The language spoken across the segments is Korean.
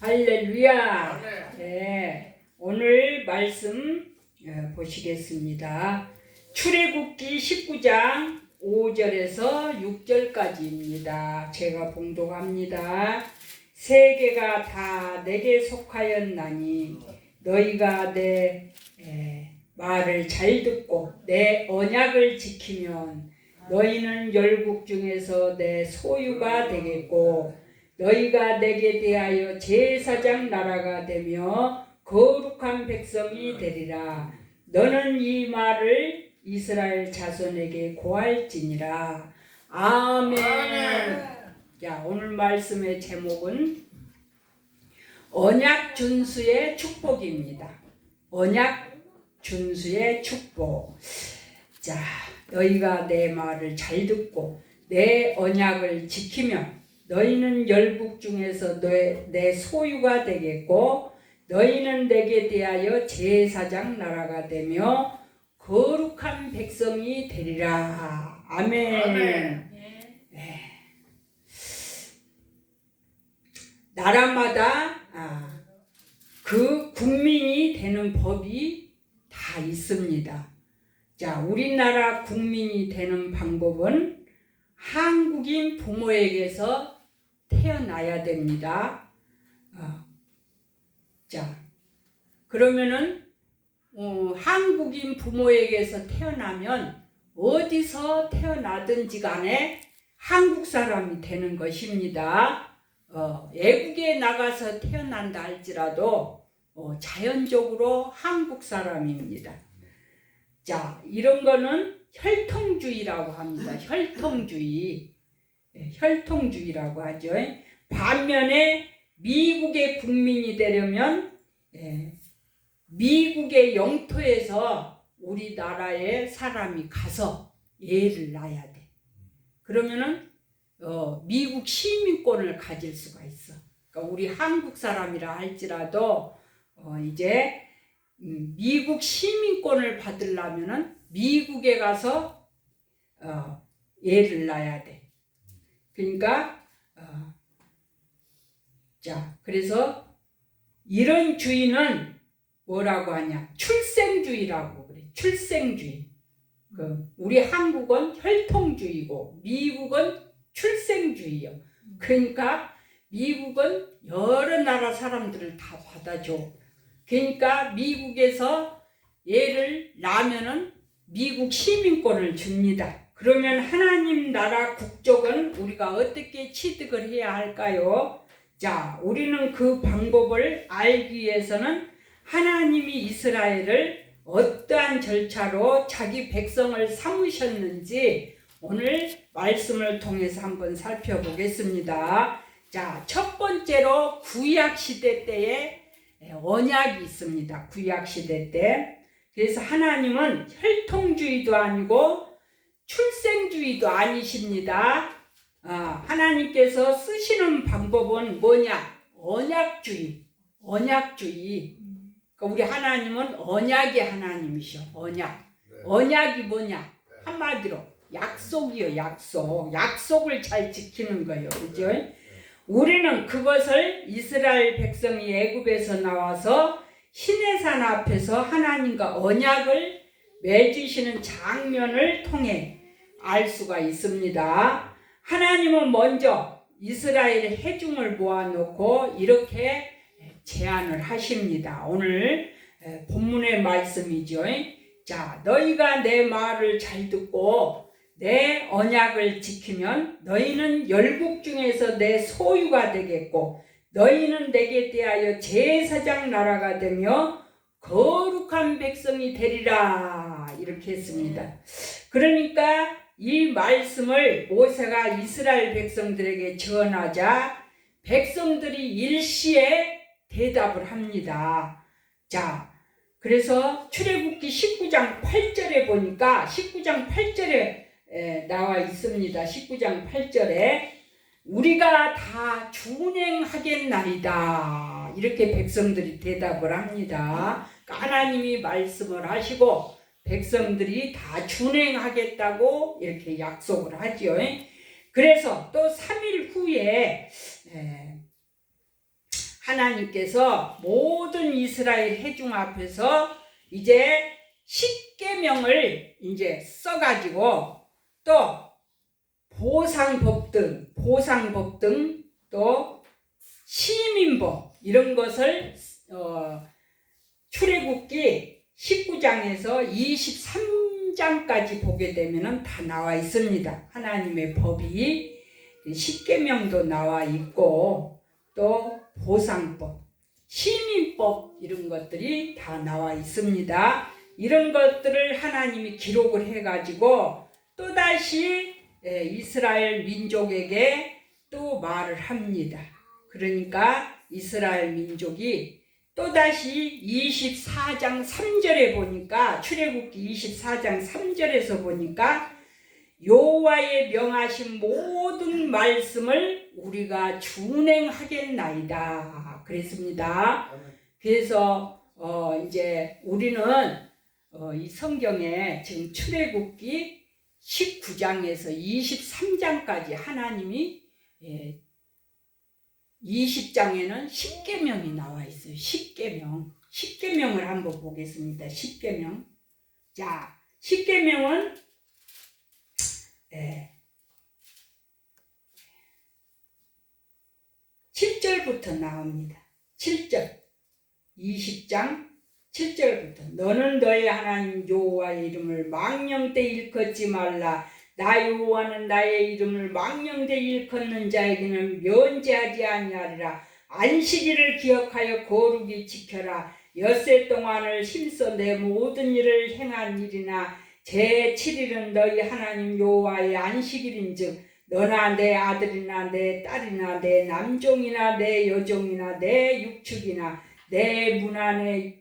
할렐루야. 네, 오늘 말씀 보시겠습니다. 출애굽기 19장 5절에서 6절까지입니다. 제가 봉독합니다. 세계가 다 내게 속하였나니 너희가 내 말을 잘 듣고 내 언약을 지키면 너희는 열국 중에서 내 소유가 되겠고 너희가 내게 대하여 제사장 나라가 되며 거룩한 백성이 되리라. 너는 이 말을 이스라엘 자손에게 고할지니라. 아멘. 자, 오늘 말씀의 제목은 언약 준수의 축복입니다. 언약 준수의 축복. 자, 너희가 내 말을 잘 듣고 내 언약을 지키면 너희는 열국 중에서 내 소유가 되겠고 너희는 내게 대하여 제사장 나라가 되며 거룩한 백성이 되리라. 아멘. 아멘. 네. 나라마다 그 국민이 되는 법이 다 있습니다. 자, 우리나라 국민이 되는 방법은 한국인 부모에게서 태어나야 됩니다. 자, 그러면은 한국인 부모에게서 태어나면 어디서 태어나든지 간에 한국 사람이 되는 것입니다. 외국에 나가서 태어난다 할지라도 자연적으로 한국 사람입니다. 자, 이런 거는 혈통주의라고 합니다. 혈통주의라고 하죠. 반면에 미국의 국민이 되려면 미국의 영토에서 우리나라의 사람이 가서 애를 낳아야 돼. 그러면은 미국 시민권을 가질 수가 있어. 그러니까 우리 한국 사람이라 할지라도 이제 미국 시민권을 받으려면은 미국에 가서 애를 낳아야 돼. 그러니까 자, 그래서 이런 주의는 뭐라고 하냐? 출생주의라고 그래. 출생주의. 우리 한국은 혈통주의고 미국은 출생주의요. 그러니까 미국은 여러 나라 사람들을 다 받아줘. 그러니까 미국에서 애를 낳으면은 미국 시민권을 줍니다. 그러면 하나님 나라 국적은 우리가 어떻게 취득을 해야 할까요? 자, 우리는 그 방법을 알기 위해서는 하나님이 이스라엘을 어떠한 절차로 자기 백성을 삼으셨는지 오늘 말씀을 통해서 한번 살펴보겠습니다. 자, 첫 번째로 구약시대 때에 언약이 있습니다. 구약시대 때. 그래서 하나님은 혈통주의도 아니고 출생주의도 아니십니다. 하나님께서 쓰시는 방법은 뭐냐? 언약주의. 그러니까 우리 하나님은 언약의 하나님이셔. 언약이 뭐냐? 한마디로 약속이요. 약속을 잘 지키는 거예요. 그죠? 우리는 그것을 이스라엘 백성이 애굽에서 나와서 시내산 앞에서 하나님과 언약을 맺으시는 장면을 통해 알 수가 있습니다. 하나님은 먼저 이스라엘 회중을 모아놓고 이렇게 제안을 하십니다. 오늘 본문의 말씀이죠. 자, 너희가 내 말을 잘 듣고 내 언약을 지키면 너희는 열국 중에서 내 소유가 되겠고 너희는 내게 대하여 제사장 나라가 되며 거룩한 백성이 되리라. 이렇게 했습니다. 그러니까 이 말씀을 모세가 이스라엘 백성들에게 전하자 백성들이 일시에 대답을 합니다. 자, 그래서 출애굽기 19장 8절에 보니까 19장 8절에 나와 있습니다. 19장 8절에 우리가 다 준행하겠나이다. 이렇게 백성들이 대답을 합니다. 하나님이 말씀을 하시고 백성들이 다 준행하겠다고 이렇게 약속을 하죠. 그래서 또 3일 후에 하나님께서 모든 이스라엘 회중 앞에서 이제 십계명을 이제 써가지고 또 보상법 등 또 시민법 이런 것을 출애굽기 19장에서 23장까지 보게 되면은 다 나와 있습니다. 하나님의 법이 십계명도 나와 있고 또 보상법, 시민법 이런 것들이 다 나와 있습니다. 이런 것들을 하나님이 기록을 해가지고 또다시 이스라엘 민족에게 또 말을 합니다. 그러니까 이스라엘 민족이 또다시 24장 3절에 보니까 출애굽기 24장 3절에서 보니까 여호와의 명하신 모든 말씀을 우리가 준행하겠나이다 그랬습니다. 그래서 이제 우리는 이 성경에 지금 출애굽기 19장에서 23장까지 하나님이 20장에는 십계명이 나와 있어요. 십계명을 한번 보겠습니다. 십계명. 자, 십계명은 7절부터 나옵니다. 7절. 20장 7절부터 너는 너의 하나님 여호와의 이름을 망령되 일컫지 말라. 나 여호와는 나의 이름을 망령되 일컫는 자에게는 면제하지 아니하리라. 안식일을 기억하여 거룩히 지켜라. 엿새 동안을 힘써 내 모든 일을 행한 일이나 제7일은 너희 하나님 여호와의 안식일인즉 너나 내 아들이나 내 딸이나 내 남종이나 내 여종이나 내 육축이나 내 문 안에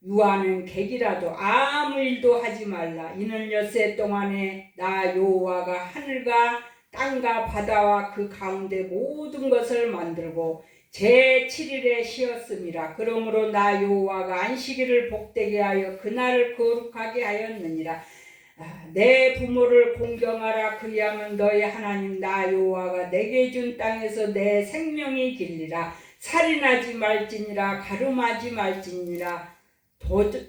유하는 객이라도 아무 일도 하지 말라. 이는 엿새 동안에 나 여호와가 하늘과 땅과 바다와 그 가운데 모든 것을 만들고 제7일에 쉬었음이라. 그러므로 나 여호와가 안식일을 복되게 하여 그날을 거룩하게 하였느니라. 내 부모를 공경하라. 그리하면 너희 하나님 나 여호와가 내게 준 땅에서 내 생명이 길리라. 살인하지 말지니라. 가늠하지 말지니라.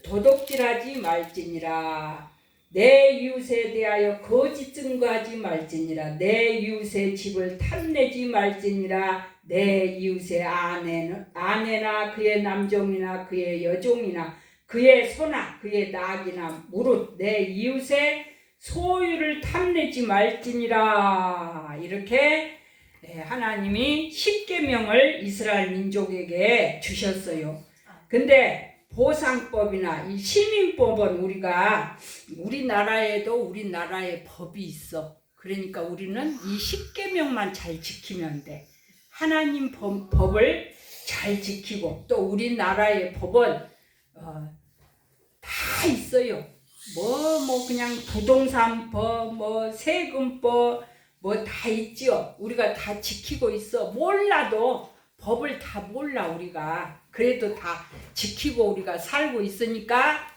도둑질하지 말지니라. 내 이웃에 대하여 거짓 증거하지 말지니라. 내 이웃의 집을 탐내지 말지니라. 내 이웃의 아내나 그의 남종이나 그의 여종이나 그의 소나 그의 낙이나 무릇 내 이웃의 소유를 탐내지 말지니라. 이렇게 하나님이 십계명을 이스라엘 민족에게 주셨어요. 근데 보상법이나 이 시민법은 우리나라에도 우리나라의 법이 있어. 그러니까 우리는 이 십계명만 잘 지키면 돼. 하나님 법을 잘 지키고 또 우리나라의 법은 다 있어요. 그냥 부동산법, 세금법 다 있죠. 우리가 다 지키고 있어. 몰라도 법을 다 몰라 우리가. 그래도 다 지키고 우리가 살고 있으니까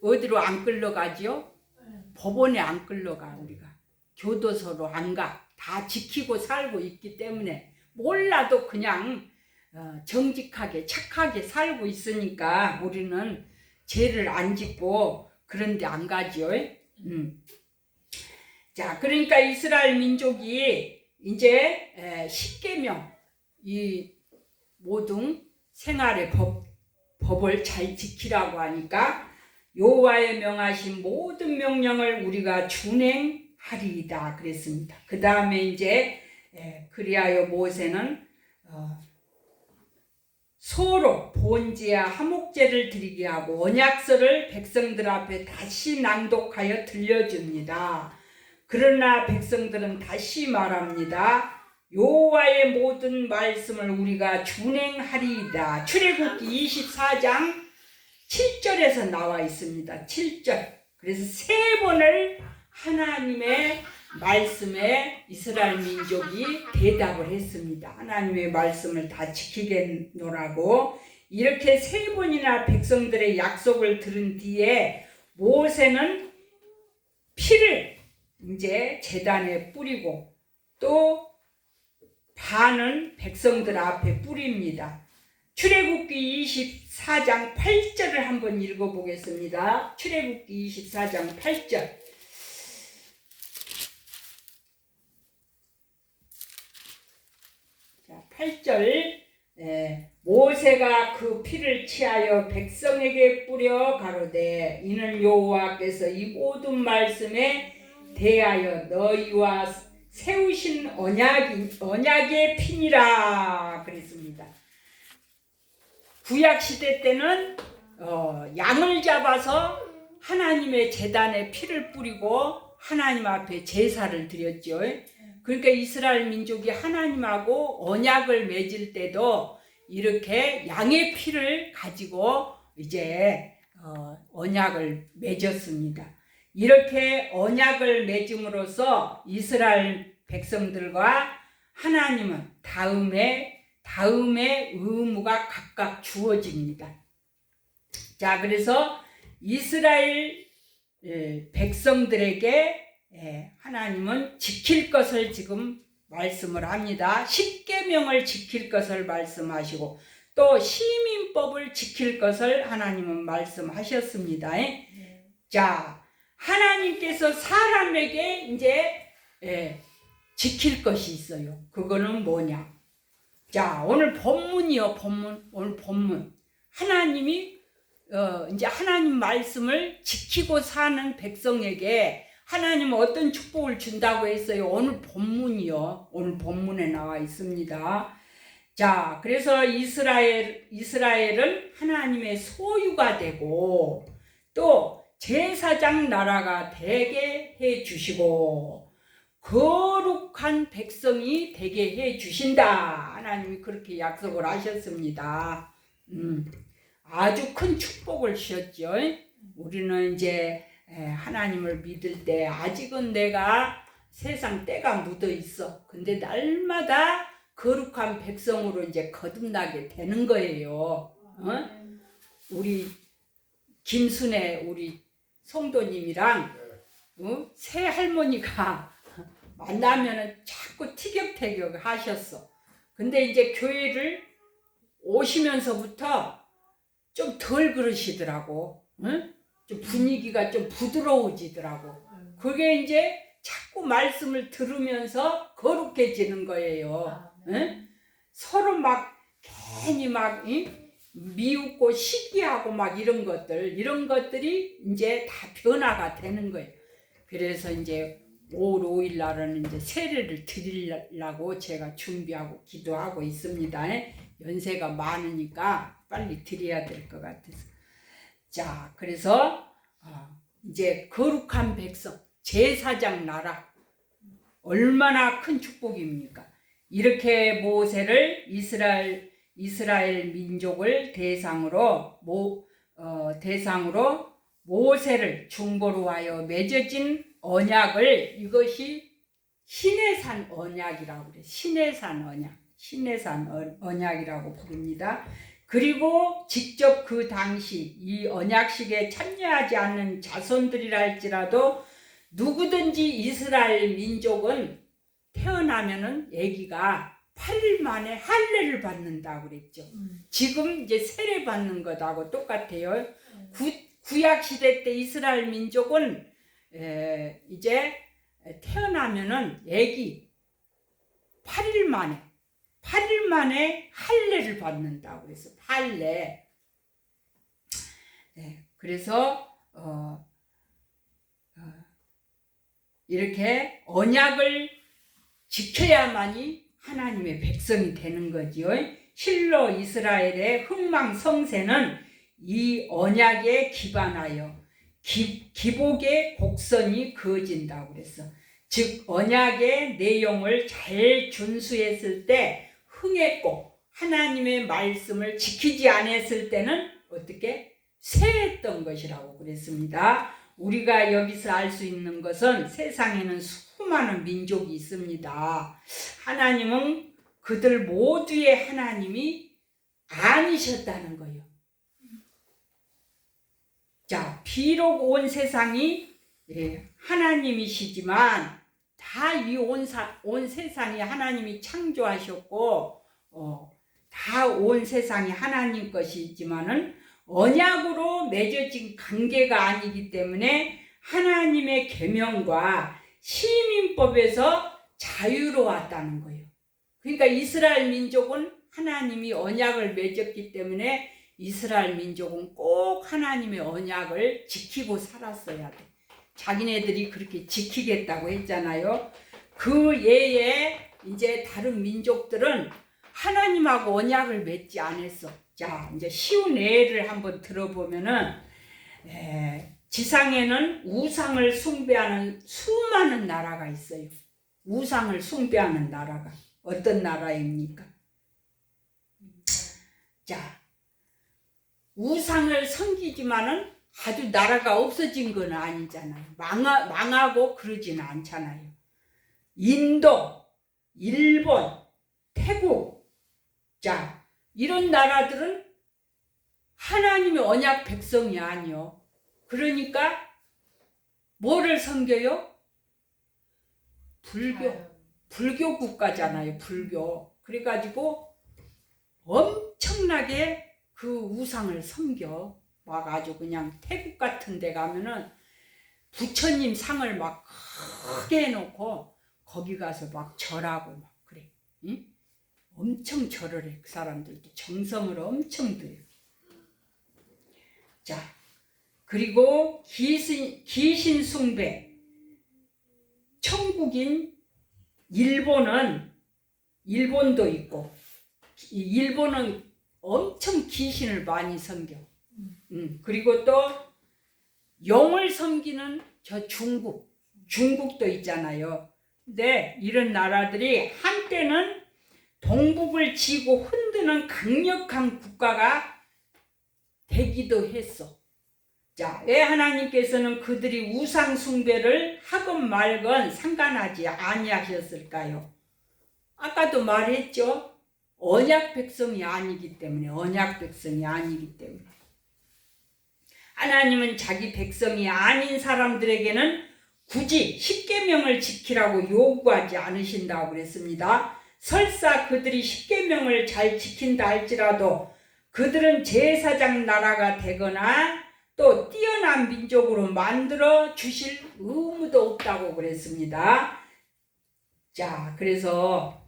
어디로 안 끌려가지요? 법원에 안 끌려가 우리가. 교도소로 안 가. 다 지키고 살고 있기 때문에 몰라도 그냥 정직하게 착하게 살고 있으니까 우리는 죄를 안 짓고 그런 데 안 가지요. 자, 그러니까 이스라엘 민족이 이제 십계명 이 모든 생활의 법을 잘 지키라고 하니까 여호와의 명하신 모든 명령을 우리가 준행하리이다 그랬습니다. 그 다음에 이제 그리하여 모세는 소로 번제와 화목제를 드리게 하고 언약서를 백성들 앞에 다시 낭독하여 들려줍니다. 그러나 백성들은 다시 말합니다. 여호와의 모든 말씀을 우리가 준행하리이다. 출애굽기 24장 7절에서 나와 있습니다. 7절. 그래서 3번을 하나님의 말씀에 이스라엘 민족이 대답을 했습니다. 하나님의 말씀을 다 지키겠노라고. 이렇게 3번이나 백성들의 약속을 들은 뒤에 모세는 피를 이제 제단에 뿌리고 또 반은 백성들 앞에 뿌립니다. 출애굽기 24장 8절을 한번 읽어보겠습니다. 출애굽기 24장 8절. 자, 8절. 모세가 그 피를 취하여 백성에게 뿌려 가로되 이는 여호와께서 이 모든 말씀에 대하여 너희와 세우신 언약의 피니라 그랬습니다. 구약 시대 때는 양을 잡아서 하나님의 제단에 피를 뿌리고 하나님 앞에 제사를 드렸죠. 그러니까 이스라엘 민족이 하나님하고 언약을 맺을 때도 이렇게 양의 피를 가지고 이제 언약을 맺었습니다. 이렇게 언약을 맺음으로써 이스라엘 백성들과 하나님은 다음에 의무가 각각 주어집니다. 자, 그래서 이스라엘 백성들에게 하나님은 지킬 것을 지금 말씀을 합니다. 십계명을 지킬 것을 말씀하시고 또 시민법을 지킬 것을 하나님은 말씀하셨습니다. 자, 하나님께서 사람에게 이제 지킬 것이 있어요. 그거는 뭐냐? 자, 오늘 본문이요. 오늘 본문. 하나님이 이제 하나님 말씀을 지키고 사는 백성에게 하나님은 어떤 축복을 준다고 했어요. 오늘 본문이요. 오늘 본문에 나와 있습니다. 자, 그래서 이스라엘은 하나님의 소유가 되고 또 제사장 나라가 되게 해 주시고 거룩한 백성이 되게 해 주신다. 하나님이 그렇게 약속을 하셨습니다. 아주 큰 축복을 주셨죠. 우리는 이제 하나님을 믿을 때 아직은 내가 세상 때가 묻어 있어. 근데 날마다 거룩한 백성으로 이제 거듭나게 되는 거예요. 우리 김순애 우리 성도님이랑 새 할머니가 만나면은 자꾸 티격태격 하셨어. 근데 이제 교회를 오시면서부터 좀 덜 그러시더라고. 좀 분위기가 좀 부드러워지더라고. 그게 이제 자꾸 말씀을 들으면서 거룩해지는 거예요. 서로 막 괜히 막 미웃고 시기하고 막 이런 것들이 이제 다 변화가 되는 거예요. 그래서 이제 5월 5일 날은 이제 세례를 드리려고 제가 준비하고 기도하고 있습니다. 연세가 많으니까 빨리 드려야 될 것 같아서. 자, 그래서 이제 거룩한 백성, 제사장 나라 얼마나 큰 축복입니까? 이렇게 모세를 이스라엘 민족을 대상으로 모세를 중보로 하여 맺어진 언약을 이것이 시내산 언약이라고 그래요. 시내산 언약이라고 부릅니다. 그리고 직접 그 당시 이 언약식에 참여하지 않는 자손들이라 할지라도 누구든지 이스라엘 민족은 태어나면은 아기가 8일 만에 할례를 받는다고 그랬죠. 지금 이제 세례 받는 것하고 똑같아요. 구약 시대 때 이스라엘 민족은 이제 태어나면은 아기 8일 만에 할례를 받는다고 그래서 할례. 그래서 이렇게 언약을 지켜야만이 하나님의 백성이 되는 거지요. 실로 이스라엘의 흥망성쇠는 이 언약에 기반하여 기복의 곡선이 그어진다고 그랬어. 즉 언약의 내용을 잘 준수했을 때 흥했고 하나님의 말씀을 지키지 않았을 때는 어떻게 쇠했던 것이라고 그랬습니다. 우리가 여기서 알 수 있는 것은 세상에는 수많은 민족이 있습니다. 하나님은 그들 모두의 하나님이 아니셨다는 거예요. 자, 비록 온 세상이 하나님이시지만 다 이 온 세상이 하나님이 창조하셨고 다 온 세상이 하나님 것이지만은 언약으로 맺어진 관계가 아니기 때문에 하나님의 계명과 시민법에서 자유로웠다는 거예요. 그러니까 이스라엘 민족은 하나님이 언약을 맺었기 때문에 이스라엘 민족은 꼭 하나님의 언약을 지키고 살았어야 돼. 자기네들이 그렇게 지키겠다고 했잖아요. 그 예에 이제 다른 민족들은 하나님하고 언약을 맺지 않았어. 자, 이제 쉬운 예를 한번 들어보면은 지상에는 우상을 숭배하는 수많은 나라가 있어요. 우상을 숭배하는 나라가 어떤 나라입니까? 자, 우상을 섬기지만은 아주 나라가 없어진 건 아니잖아요. 망하고 그러지는 않잖아요. 인도, 일본, 태국, 자, 이런 나라들은 하나님의 언약 백성이 아니요. 그러니까 뭐를 섬겨요? 불교 국가잖아요. 불교. 그래가지고 엄청나게 그 우상을 섬겨. 막 아주 그냥 태국 같은 데 가면은 부처님 상을 막 크게 해놓고 거기 가서 막 절하고 막 그래. 응? 엄청 절을 해. 그 사람들도 정성을 엄청 들여. 자, 그리고 귀신 숭배. 천국인 일본도 있고, 일본은 엄청 귀신을 많이 섬겨. 그리고 또 용을 섬기는 저 중국도 있잖아요. 근데 이런 나라들이 한때는 동북을 지고 흔드는 강력한 국가가 되기도 했어. 자, 왜 하나님께서는 그들이 우상 숭배를 하건 말건 상관하지 아니하셨을까요? 아까도 말했죠. 언약 백성이 아니기 때문에. 하나님은 자기 백성이 아닌 사람들에게는 굳이 십계명을 지키라고 요구하지 않으신다고 그랬습니다. 설사 그들이 십계명을 잘 지킨다 할지라도 그들은 제사장 나라가 되거나 또 뛰어난 민족으로 만들어 주실 의무도 없다고 그랬습니다. 자, 그래서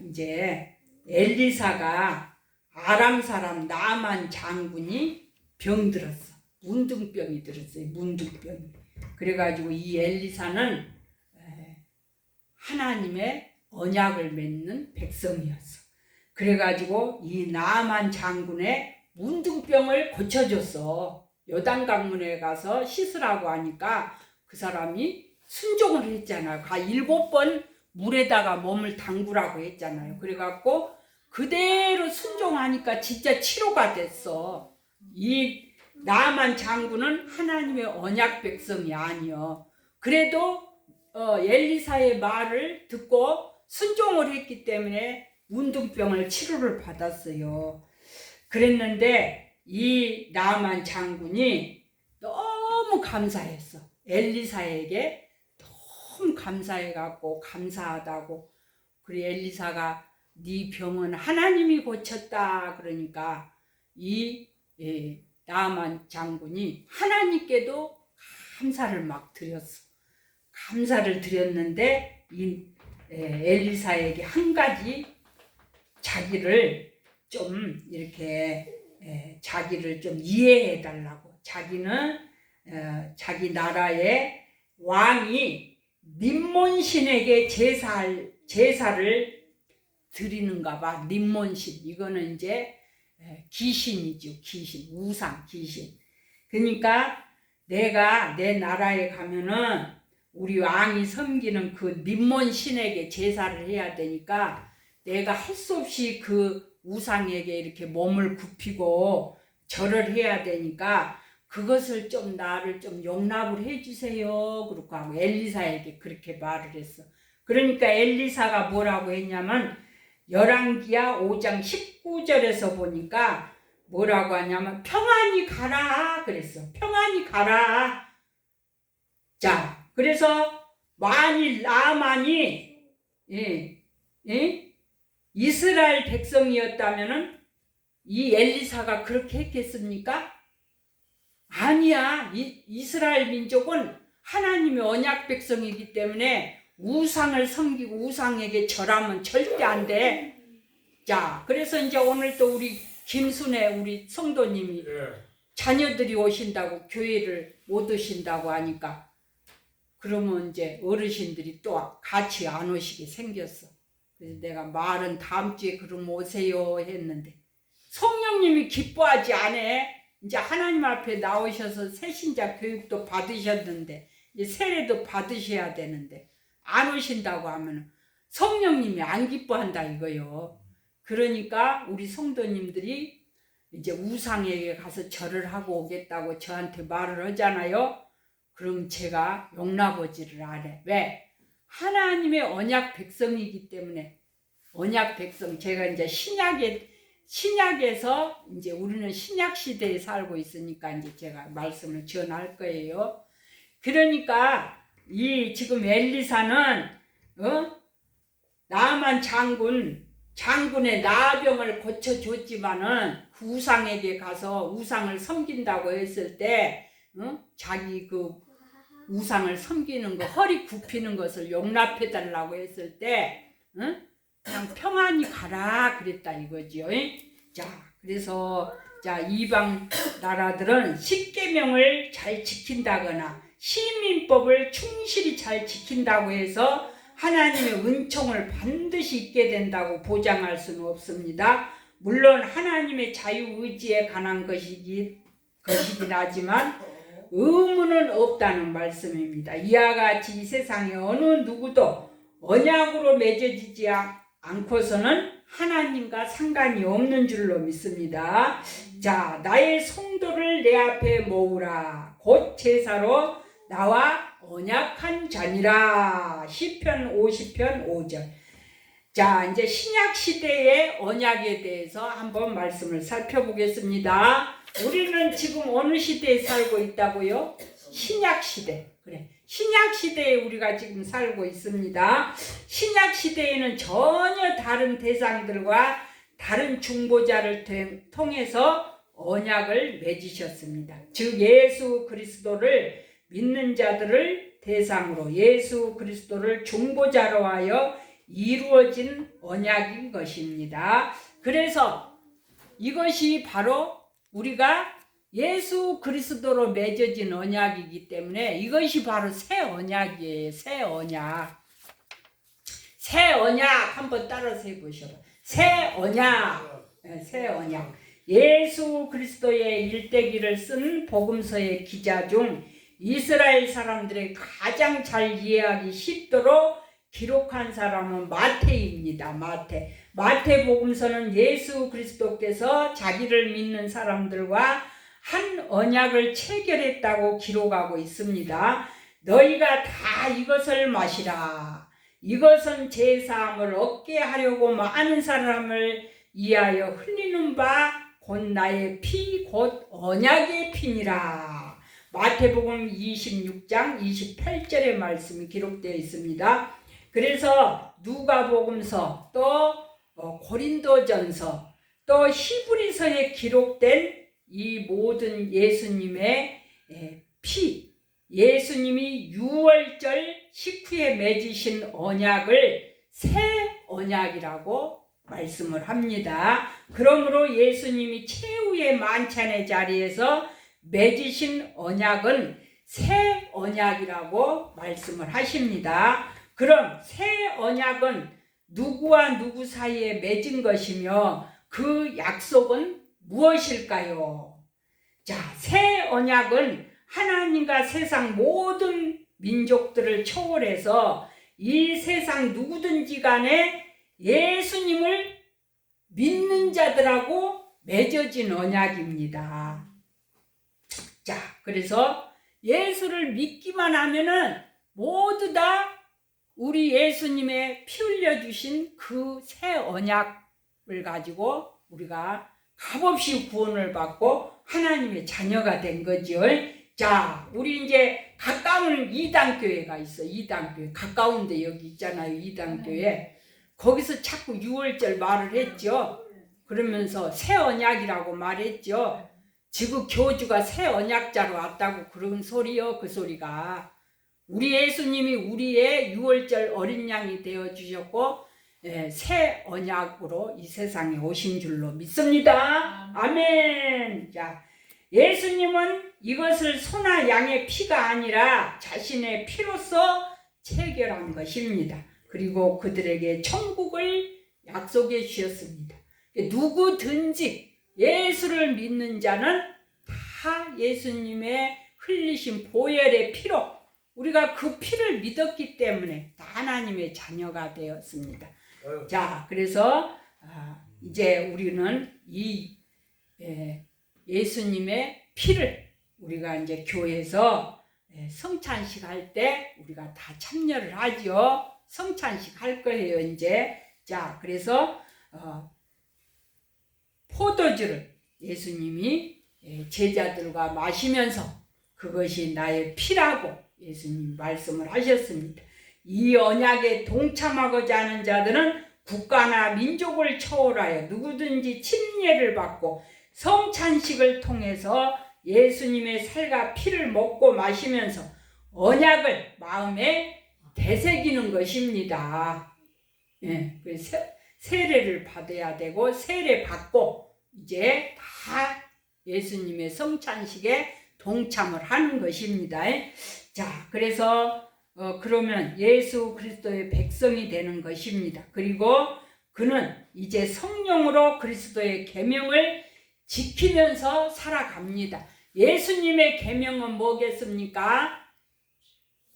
이제 엘리사가 아람 사람 나만 장군이 병들었어. 문둥병이 들었어요. 문둥병이. 그래가지고 이 엘리사는 하나님의 언약을 맺는 백성이었어. 그래가지고 이 나만 장군의 문둥병을 고쳐줬어. 요단강문에 가서 씻으라고 하니까 그 사람이 순종을 했잖아요. 7번 물에다가 몸을 담그라고 했잖아요. 그래갖고 그대로 순종하니까 진짜 치료가 됐어. 이 나만 장군은 하나님의 언약 백성이 아니요. 그래도 엘리사의 말을 듣고 순종을 했기 때문에 문둥병을 치료를 받았어요. 그랬는데 이 나만 장군이 너무 감사했어. 엘리사에게 너무 감사해갖고 감사하다고. 그리고 엘리사가 네 병은 하나님이 고쳤다 그러니까 이 나만 장군이 하나님께도 감사를 막 드렸어. 감사를 드렸는데 이 엘리사에게 한 가지 자기를 좀 이렇게 자기를 좀 이해해 달라고. 자기는 자기 나라의 왕이 림몬신에게 제사를 드리는가 봐. 림몬신. 이거는 이제 귀신이죠. 귀신. 우상 귀신. 그러니까 내가 내 나라에 가면은 우리 왕이 섬기는 그 림몬신에게 제사를 해야 되니까 내가 할 수 없이 그 우상에게 이렇게 몸을 굽히고 절을 해야 되니까 그것을 좀 나를 좀 용납을 해주세요. 그렇고 하고 엘리사에게 그렇게 말을 했어. 그러니까 엘리사가 뭐라고 했냐면 열왕기야 5장 19절에서 보니까 뭐라고 하냐면 평안히 가라 그랬어. 평안히 가라. 자, 그래서 만일 나만이 이스라엘 백성이었다면은 이 엘리사가 그렇게 했겠습니까? 아니야. 이스라엘 민족은 하나님의 언약 백성이기 때문에 우상을 섬기고 우상에게 절하면 절대 안 돼. 자, 그래서 이제 오늘 또 우리 김순애 우리 성도님이 자녀들이 오신다고 교회를 못 오신다고 하니까 그러면 이제 어르신들이 또 같이 안 오시게 생겼어. 그래서 내가 말은 다음 주에 그럼 오세요 했는데 성령님이 기뻐하지 않아. 이제 하나님 앞에 나오셔서 새신자 교육도 받으셨는데 이제 세례도 받으셔야 되는데 안 오신다고 하면 성령님이 안 기뻐한다 이거요. 그러니까 우리 성도님들이 이제 우상에게 가서 절을 하고 오겠다고 저한테 말을 하잖아요. 그럼 제가 용납하지를 않아. 왜? 하나님의 언약 백성이기 때문에. 언약 백성, 제가 이제 신약에서 이제 우리는 신약 시대에 살고 있으니까 이제 제가 말씀을 전할 거예요. 그러니까 이 지금 엘리사는 나만 장군의 나병을 고쳐줬지만은 그 우상에게 가서 우상을 섬긴다고 했을 때 자기 그 우상을 섬기는 거 허리 굽히는 것을 용납해달라고 했을 때 그냥 평안히 가라 그랬다 이거지요. 자, 그래서 자 이방 나라들은 십계명을 잘 지킨다거나 시민법을 충실히 잘 지킨다고 해서 하나님의 은총을 반드시 있게 된다고 보장할 수는 없습니다. 물론 하나님의 자유의지에 관한 것이긴 하지만 의무는 없다는 말씀입니다. 이와 같이 이 세상에 어느 누구도 언약으로 맺어지지 않고서는 하나님과 상관이 없는 줄로 믿습니다. 자, 나의 성도를 내 앞에 모으라. 곧 제사로 나와 언약한 자니라. 시편 50편 5절. 자, 이제 신약 시대의 언약에 대해서 한번 말씀을 살펴보겠습니다. 우리는 지금 어느 시대에 살고 있다고요? 신약 시대. 그래. 신약 시대에 우리가 지금 살고 있습니다. 신약 시대에는 전혀 다른 대상들과 다른 중보자를 통해서 언약을 맺으셨습니다. 즉 예수 그리스도를 믿는 자들을 대상으로 예수 그리스도를 중보자로 하여 이루어진 언약인 것입니다. 그래서 이것이 바로 우리가 예수 그리스도로 맺어진 언약이기 때문에 이것이 바로 새 언약이에요. 새 언약. 새 언약 한번 따라서 해보셔봐. 새 언약. 새 언약. 예수 그리스도의 일대기를 쓴 복음서의 기자 중 이스라엘 사람들의 가장 잘 이해하기 쉽도록 기록한 사람은 마태입니다. 마태복음서는 예수 그리스도께서 자기를 믿는 사람들과 한 언약을 체결했다고 기록하고 있습니다. 너희가 다 이것을 마시라. 이것은 제사함을 얻게 하려고 많은 사람을 위하여 흘리는 바 곧 나의 피 곧 언약의 피니라. 마태복음 26장 28절의 말씀이 기록되어 있습니다. 그래서 누가복음서 또 고린도전서 또 히브리서에 기록된 이 모든 예수님의 피, 예수님이 유월절 식후에 맺으신 언약을 새 언약이라고 말씀을 합니다. 그러므로 예수님이 최후의 만찬의 자리에서 맺으신 언약은 새 언약이라고 말씀을 하십니다. 그럼 새 언약은 누구와 누구 사이에 맺은 것이며 그 약속은 무엇일까요? 자, 새 언약은 하나님과 세상 모든 민족들을 초월해서 이 세상 누구든지 간에 예수님을 믿는 자들하고 맺어진 언약입니다. 자, 그래서 예수를 믿기만 하면은 모두 다 우리 예수님의 피 흘려주신 그 새 언약을 가지고 우리가 값없이 구원을 받고 하나님의 자녀가 된 거죠. 자, 우리 이제 가까운 이단교회가 있어. 이단교회 가까운데 여기 있잖아요. 이단교회. 거기서 자꾸 6월절 말을 했죠. 그러면서 새 언약이라고 말했죠. 지금 교주가 새 언약자로 왔다고 그런 소리요. 그 소리가 우리 예수님이 우리의 6월절 어린 양이 되어 주셨고 새 언약으로 이 세상에 오신 줄로 믿습니다. 아멘. 자, 예수님은 이것을 소나 양의 피가 아니라 자신의 피로서 체결한 것입니다. 그리고 그들에게 천국을 약속해 주셨습니다. 누구든지 예수를 믿는 자는 다 예수님의 흘리신 보혈의 피로 우리가 그 피를 믿었기 때문에 다 하나님의 자녀가 되었습니다. 자, 그래서 이제 우리는 이 예수님의 피를 우리가 이제 교회에서 성찬식 할 때 우리가 다 참여를 하죠. 성찬식 할 거예요, 이제. 자, 그래서 포도주를 예수님이 제자들과 마시면서 그것이 나의 피라고 예수님 말씀을 하셨습니다. 이 언약에 동참하고자 하는 자들은 국가나 민족을 초월하여 누구든지 침례를 받고 성찬식을 통해서 예수님의 살과 피를 먹고 마시면서 언약을 마음에 되새기는 것입니다. 세례를 받아야 되고 세례 받고 이제 다 예수님의 성찬식에 동참을 하는 것입니다. 자, 그래서 그러면 예수 그리스도의 백성이 되는 것입니다. 그리고 그는 이제 성령으로 그리스도의 계명을 지키면서 살아갑니다. 예수님의 계명은 뭐겠습니까?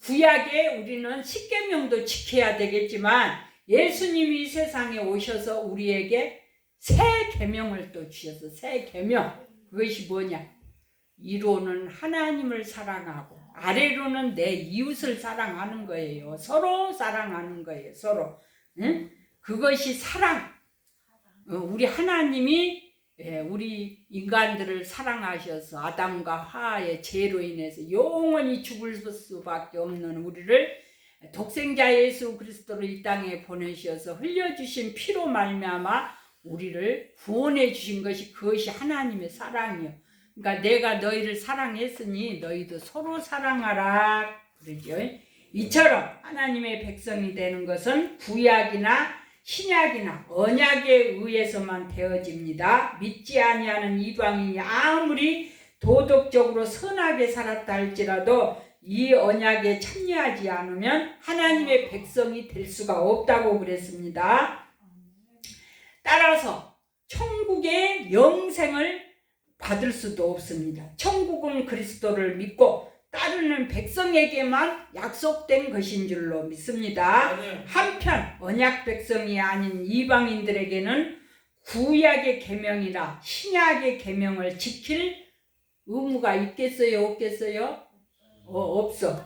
구약에 우리는 십계명도 지켜야 되겠지만 예수님이 이 세상에 오셔서 우리에게 새 계명을 또 주셔서 새 계명 그것이 뭐냐? 이로는 하나님을 사랑하고 아래로는 내 이웃을 사랑하는 거예요. 서로 사랑하는 거예요. 서로. 응? 그것이 사랑. 우리 하나님이 우리 인간들을 사랑하셔서 아담과 하와의 죄로 인해서 영원히 죽을 수밖에 없는 우리를 독생자 예수 그리스도를 이 땅에 보내셔서 흘려주신 피로 말미암아 우리를 구원해 주신 것이 그것이 하나님의 사랑이요. 그러니까 내가 너희를 사랑했으니 너희도 서로 사랑하라 그러죠. 이처럼 하나님의 백성이 되는 것은 구약이나 신약이나 언약에 의해서만 되어집니다. 믿지 아니하는 이방인이 아무리 도덕적으로 선하게 살았다 할지라도 이 언약에 참여하지 않으면 하나님의 백성이 될 수가 없다고 그랬습니다. 따라서 천국의 영생을 받을 수도 없습니다. 천국은 그리스도를 믿고 따르는 백성에게만 약속된 것인 줄로 믿습니다. 한편 언약 백성이 아닌 이방인들에게는 구약의 계명이나 신약의 계명을 지킬 의무가 있겠어요? 없겠어요? 없어.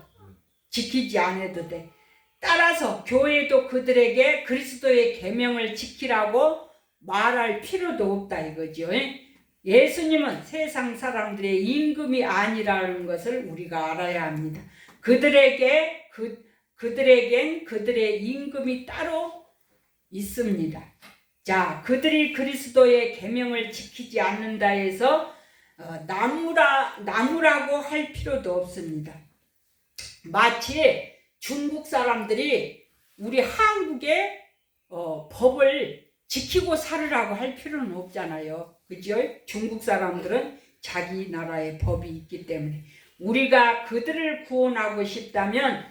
지키지 않아도 돼. 따라서 교회도 그들에게 그리스도의 계명을 지키라고 말할 필요도 없다 이거죠. 예수님은 세상 사람들의 임금이 아니라는 것을 우리가 알아야 합니다. 그들에겐 그들의 임금이 따로 있습니다. 자, 그들이 그리스도의 계명을 지키지 않는다 해서 나무라고 할 필요도 없습니다. 마치 중국 사람들이 우리 한국의 법을 지키고 살으라고 할 필요는 없잖아요. 그죠? 중국 사람들은 자기 나라의 법이 있기 때문에 우리가 그들을 구원하고 싶다면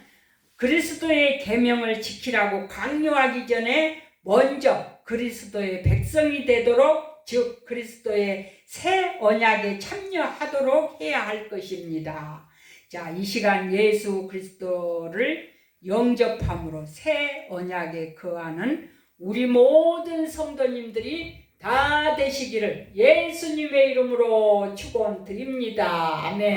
그리스도의 계명을 지키라고 강요하기 전에 먼저 그리스도의 백성이 되도록 즉 그리스도의 새 언약에 참여하도록 해야 할 것입니다. 자, 이 시간 예수 그리스도를 영접함으로 새 언약에 거하는 우리 모든 성도님들이 다 되시기를 예수님의 이름으로 축원드립니다. 아멘.